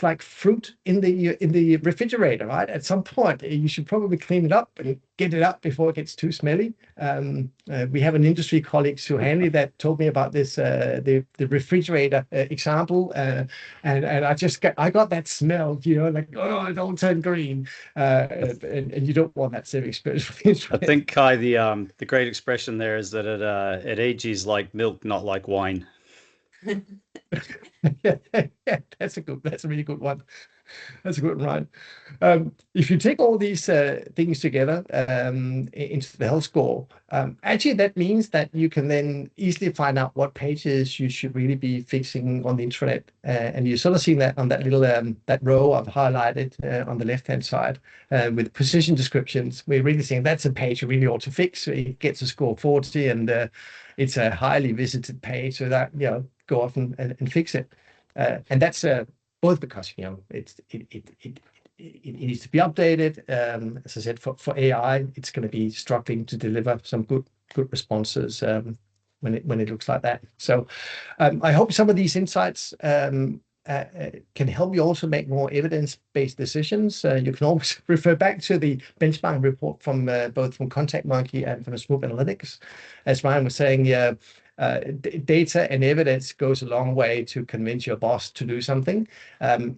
like fruit in the refrigerator, right? At some point, you should probably clean it up and get it up before it gets too smelly. We have an industry colleague, Suhani, that told me about this the refrigerator example, and I got that smell, like, oh, don't turn green, and you don't want that same experience with the internet. I think, Kai, the great expression there is that it ages like milk, not like wine. Yeah, that's a really good one. That's a good one, right? If you take all these things together into the health score, actually that means that you can then easily find out what pages you should really be fixing on the internet, and you're sort of seeing that on that little that row I've highlighted on the left-hand side with position descriptions. We're really saying that's a page you really ought to fix. It gets a score 40, and it's a highly visited page, so that go off and fix it, and that's both because it needs to be updated. As I said, for AI, it's going to be struggling to deliver some good responses when it looks like that. So I hope some of these insights can help you also make more evidence-based decisions. You can always refer back to the benchmarking report from both from Contact Monkey and from Swoop Analytics. As Ryan was saying, data and evidence goes a long way to convince your boss to do something.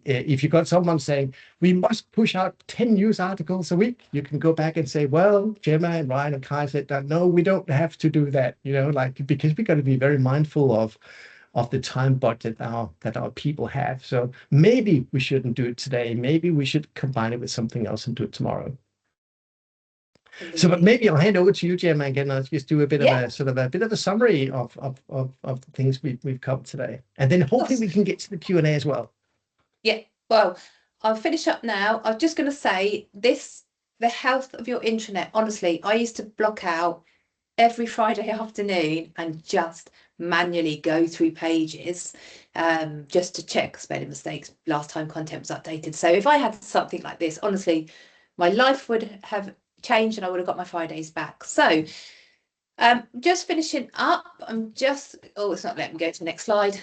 If you've got someone saying, we must push out 10 news articles a week, you can go back and say, well, Gemma and Ryan and Kai said that, no, we don't have to do that, because we've got to be very mindful of the time budget that our people have. So maybe we shouldn't do it today. Maybe we should combine it with something else and do it tomorrow. So, but maybe I'll hand over to you, Gemma, again. I'll just do a bit of a summary of the things we've covered today, and then hopefully we can get to the Q&A as well. Yeah, well, I'll finish up now. I was just going to say this: the health of your intranet. Honestly, I used to block out every Friday afternoon and just manually go through pages just to check spelling mistakes, last time content was updated. So if I had something like this, honestly, my life would have changed and I would have got my Fridays back. So just finishing up, it's not letting me go to the next slide.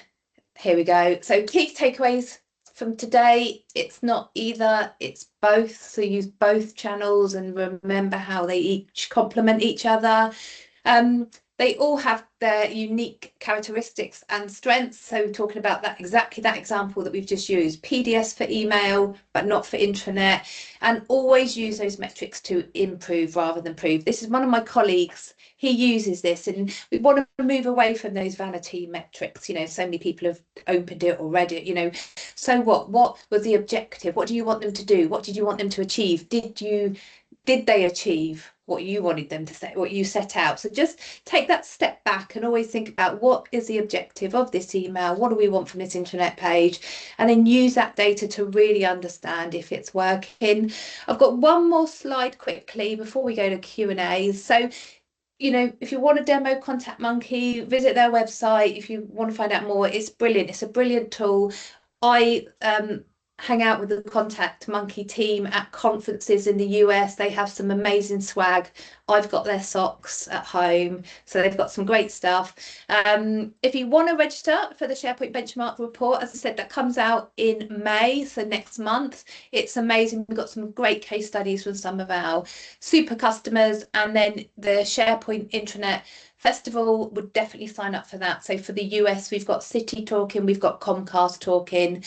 Here we go. So key takeaways from today: it's not either, it's both. So use both channels and remember how they each complement each other. They all have their unique characteristics and strengths. So talking about that example that we've just used, PDS for email, but not for intranet, and always use those metrics to improve rather than prove. This is one of my colleagues. He uses this, and we want to move away from those vanity metrics. So many people have opened it already. So what was the objective? What do you want them to do? What did you want them to achieve? Did they achieve what you wanted them to say, what you set out? So just take that step back and always think about what is the objective of this email? What do we want from this intranet page? And then use that data to really understand if it's working. I've got one more slide quickly before we go to Q&A. So if you want a demo, contact Monkey, visit their website. If you want to find out more, it's brilliant. It's a brilliant tool. I hang out with the Contact Monkey team at conferences in the US. They have some amazing swag. I've got their socks at home, so they've got some great stuff. If you want to register for the SharePoint Benchmark report, as I said, that comes out in May, so next month. It's amazing. We've got some great case studies from some of our super customers, and then the SharePoint Intranet Festival would definitely sign up for that. So for the US, we've got City talking, we've got Comcast talking,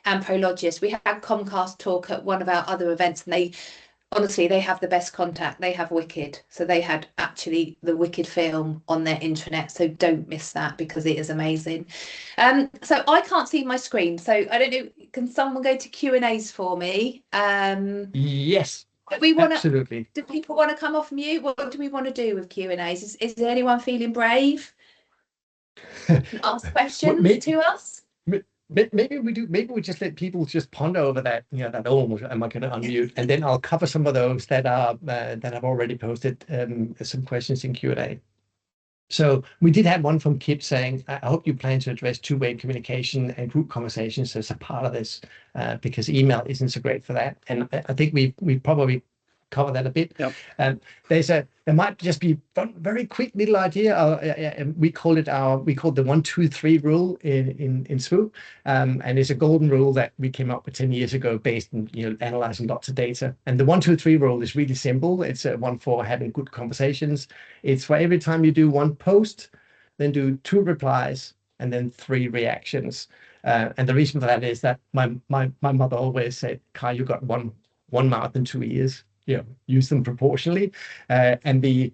and Prologis. We had Comcast talk at one of our other events, and they have the best contact. They have Wicked, so they had actually the Wicked film on their intranet. So don't miss that because it is amazing. So I can't see my screen, so I don't know. Can someone go to Q&As for me? Yes, absolutely. Do people want to come off mute? What do we want to do with Q&As? Is there anyone feeling brave? Ask questions to us? Maybe we do. Maybe we just let people just ponder over that. That am I going to unmute? And then I'll cover some of those that are that have already posted some questions in Q&A. So we did have one from Kip saying, "I hope you plan to address two-way communication and group conversations as a part of this, because email isn't so great for that." And I think we probably cover that a bit. Yep. There might just be one very quick little idea. We call the 1-2-3 rule in Swoop, and it's a golden rule that we came up with 10 years ago based on analyzing lots of data. And the 1-2-3 rule is really simple. It's one for having good conversations. It's for every time you do one post, then do 2 replies and then 3 reactions. And the reason for that is that my mother always said, "Kai, you got one mouth and 2 ears. Use them proportionally." And the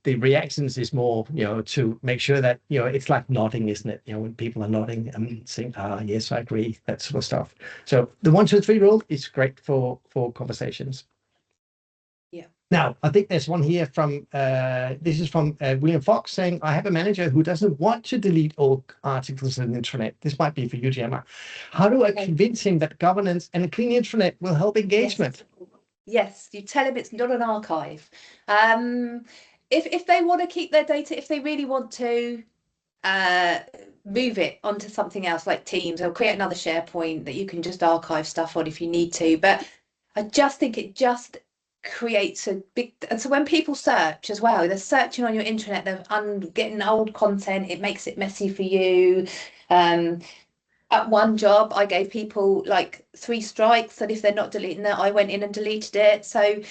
reactions is more, to make sure that, it's like nodding, isn't it? When people are nodding and saying, yes, I agree, that sort of stuff. So the 1-2-3 rule is great for conversations. Yeah. Now, I think there's one here from, this is from William Fox saying, "I have a manager who doesn't want to delete all articles in the intranet." This might be for you, Gemma. "How do I convince him that governance and a clean intranet will help engagement?" Yes, you tell them it's not an archive. If they want to keep their data, if they really want to move it onto something else like Teams, or create another SharePoint that you can just archive stuff on if you need to. But I just think it just creates a big, and so when people search as well, they're searching on your intranet, they're getting old content, it makes it messy for you. At one job, I gave people like 3 strikes, and if they're not deleting it, I went in and deleted it. So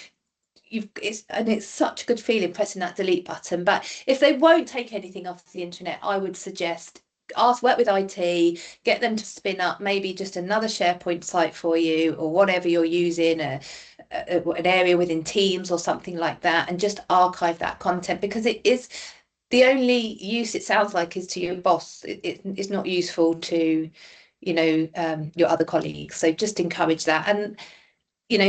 it's such a good feeling pressing that delete button. But if they won't take anything off the internet, I would suggest work with IT, get them to spin up maybe just another SharePoint site for you, or whatever you're using, an area within Teams or something like that, and just archive that content, because it is the only use it sounds like is to your boss. It's not useful to your other colleagues. So just encourage that, and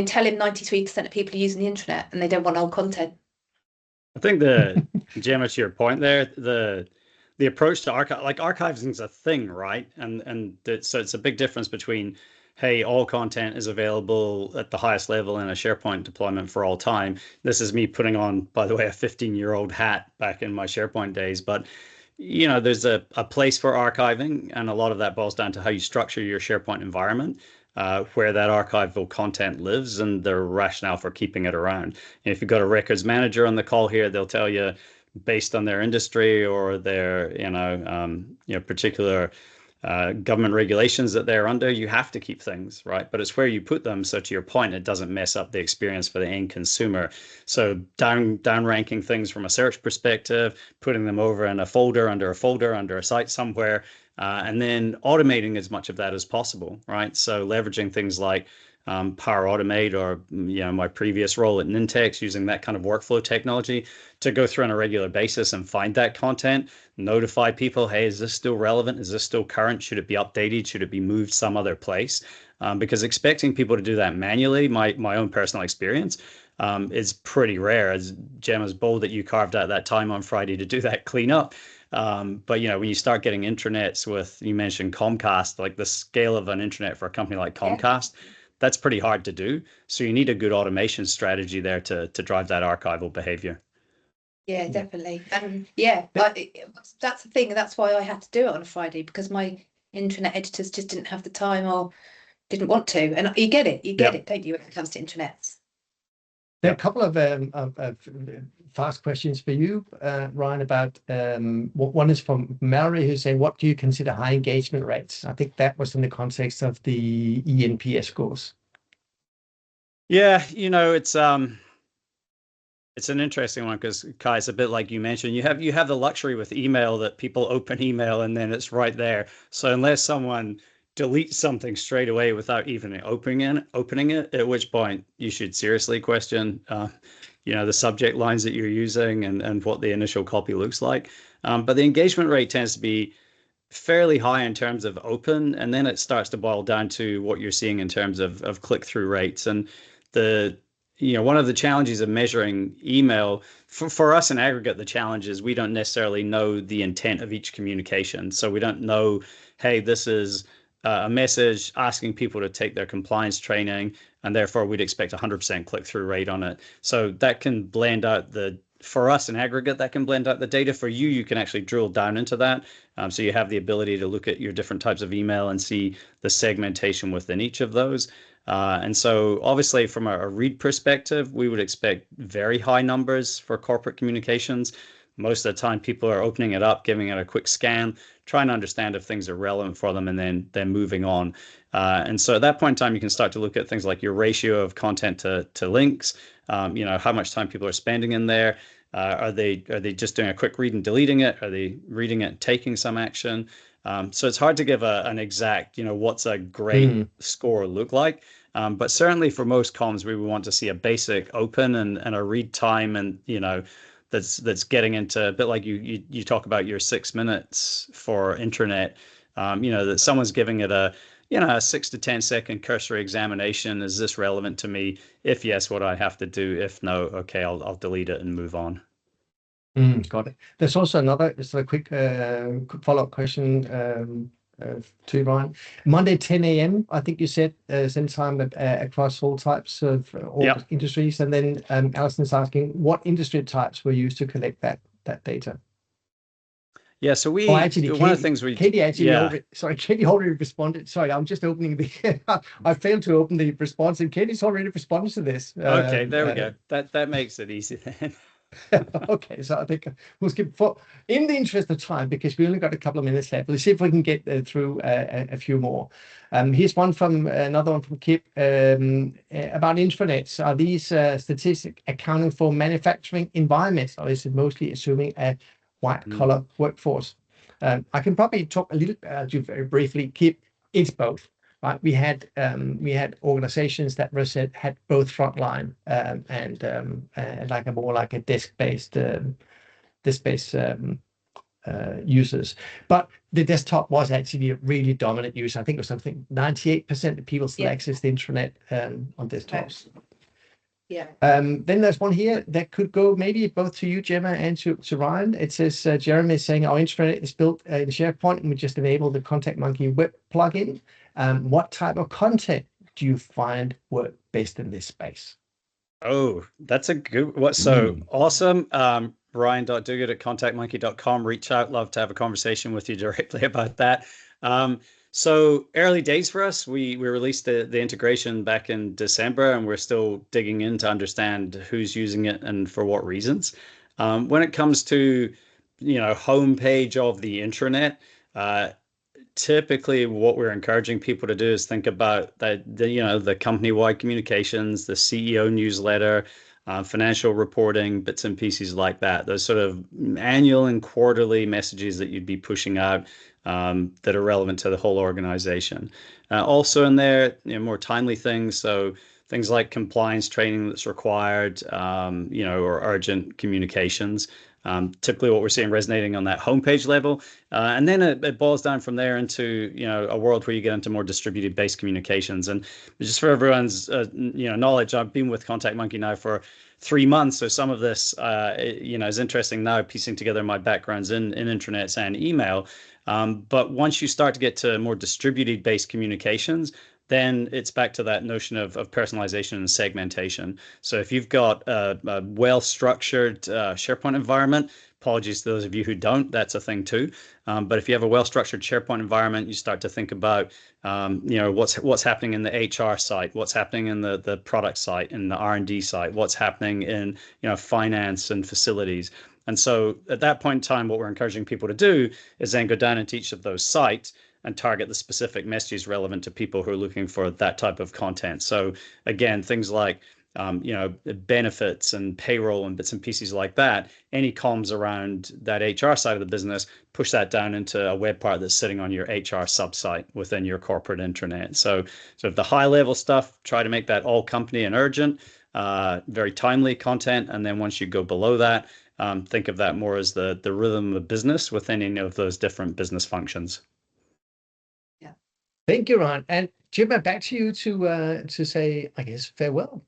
tell him 93% of people are using the internet and they don't want old content. I think Gemma, to your point there, the approach to archiving is a thing, right? So it's a big difference between, hey, all content is available at the highest level in a SharePoint deployment for all time. This is me putting on, by the way, a 15-year-old hat back in my SharePoint days. But, there's a place for archiving, and a lot of that boils down to how you structure your SharePoint environment, where that archival content lives, and the rationale for keeping it around. And if you've got a records manager on the call here, they'll tell you, based on their industry or their, particular government regulations that they're under, you have to keep things, right? But it's where you put them. So to your point, it doesn't mess up the experience for the end consumer. So down ranking things from a search perspective, putting them over in a folder, under a site somewhere, and then automating as much of that as possible, right? So leveraging things like Power Automate, or my previous role at Nintex, using that kind of workflow technology to go through on a regular basis and find that content, notify people, hey, is this still relevant? Is this still current? Should it be updated? Should it be moved some other place? Because expecting people to do that manually, my own personal experience, is pretty rare. As Gemma's bold that you carved out that time on Friday to do that cleanup. But when you start getting intranets with, you mentioned Comcast, like the scale of an intranet for a company like Comcast, that's pretty hard to do. So you need a good automation strategy there to drive that archival behavior. Yeah, definitely. And yeah, that's the thing. That's why I had to do it on a Friday, because my intranet editors just didn't have the time or didn't want to. And you get it, Yep. don't you, when it comes to intranets? There are a couple of fast questions for you, Ryan, about one is from Mary, who's saying, what do you consider high engagement rates? I think that was in the context of the ENPS scores. Yeah, it's an interesting one because, Kai, it's a bit like you mentioned. You have the luxury with email that people open email and then it's right there. So unless someone deletes something straight away without even opening it, at which point you should seriously question, the subject lines that you're using and what the initial copy looks like. But the engagement rate tends to be fairly high in terms of open, and then it starts to boil down to what you're seeing in terms of click-through rates. And the one of the challenges of measuring email for us in aggregate, the challenge is we don't necessarily know the intent of each communication. So we don't know, hey, this is a message asking people to take their compliance training, and therefore we'd expect 100% click-through rate on it. So that can blend out for us in aggregate, that can blend out the data. For you, you can actually drill down into that. So you have the ability to look at your different types of email and see the segmentation within each of those. And so obviously from a read perspective, we would expect very high numbers for corporate communications. Most of the time people are opening it up, giving it a quick scan, trying to understand if things are relevant for them, and then they're moving on. And so at that point in time, you can start to look at things like your ratio of content to links, how much time people are spending in there. Are they just doing a quick read and deleting it? Are they reading it and taking some action? So it's hard to give an exact, what's a great score look like. But certainly for most comms, we would want to see a basic open and a read time, and that's getting into a bit like you talk about your 6 minutes for intranet. That someone's giving it a 6 to 10 second cursory examination. Is this relevant to me? If yes, what do I have to do? If no, okay, I'll delete it and move on. Got it. There's also another sort of quick follow-up question to you, Ryan. Monday 10 a.m. I think you said same time across all types of all industries. And then Alison's asking, what industry types were used to collect that data? Yeah, so one of the things Katie already responded. Sorry, I'm just opening the. I failed to open the response, and Katie's already responded to this. Okay, there we go. That makes it easy then. Okay, so I think we'll skip in the interest of time, because we only got a couple of minutes left. Let's see if we can get through a few more. Here's another one from Kip about intranets. Are these statistics accounting for manufacturing environments, or is it mostly assuming a white collar workforce? I can probably talk a little very briefly. Kip, it's both. Right, we had organizations that had both frontline and like a desk-based users, but the desktop was actually a really dominant use. I think it was something 98% of people still access the intranet on desktops. Yeah. Then there's one here that could go maybe both to you, Gemma, and to Ryan. It says Jeremy is saying our intranet is built in SharePoint, and we just enabled the Contact Monkey web plugin. What type of content do you find work best in this space? Oh, that's a good one. So awesome. Ryan.duguid@contactmonkey.com. Reach out. Love to have a conversation with you directly about that. So early days for us. We released the integration back in December, and we're still digging in to understand who's using it and for what reasons. When it comes to homepage of the intranet, typically what we're encouraging people to do is think about the company-wide communications, the CEO newsletter, financial reporting, bits and pieces like that. Those sort of annual and quarterly messages that you'd be pushing out that are relevant to the whole organization. Also in there, more timely things. So things like compliance training that's required, or urgent communications. Typically what we're seeing resonating on that homepage level. And then it boils down from there into, a world where you get into more distributed based communications. And just for everyone's, knowledge, I've been with Contact Monkey now for 3 months. So some of this, is interesting now, piecing together my backgrounds in intranets and email. But once you start to get to more distributed based communications, then it's back to that notion of personalization and segmentation. So if you've got a well-structured SharePoint environment, apologies to those of you who don't, that's a thing too. But if you have a well-structured SharePoint environment, you start to think about, what's happening in the HR site, what's happening in the product site, in the R&D site, what's happening in, finance and facilities. And so at that point in time, what we're encouraging people to do is then go down into each of those sites and target the specific messages relevant to people who are looking for that type of content. So again, things like benefits and payroll and bits and pieces like that, any comms around that HR side of the business, push that down into a web part that's sitting on your HR subsite within your corporate intranet. So the high level stuff, try to make that all company and urgent, very timely content. And then once you go below that, think of that more as the rhythm of business within any of those different business functions. Yeah. Thank you, Ron. And Jim, back to you to say, I guess, farewell.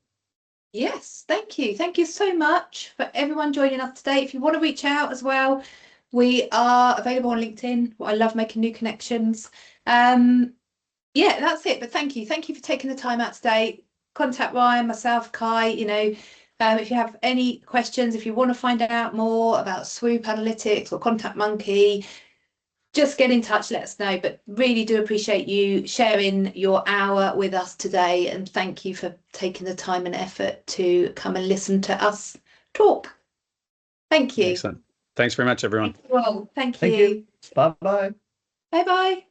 Yes, thank you. Thank you so much for everyone joining us today. If you want to reach out as well, we are available on LinkedIn. I love making new connections. Yeah, that's it. But thank you. Thank you for taking the time out today. Contact Ryan, myself, Kai, if you have any questions, if you want to find out more about Swoop Analytics or Contact Monkey, just get in touch, let us know. But really do appreciate you sharing your hour with us today. And thank you for taking the time and effort to come and listen to us talk. Thank you. Excellent. Thanks very much, everyone. Well, thank Thank you. Bye-bye. Bye-bye.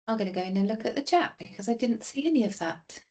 I'm going to go in and look at the chat because I didn't see any of that.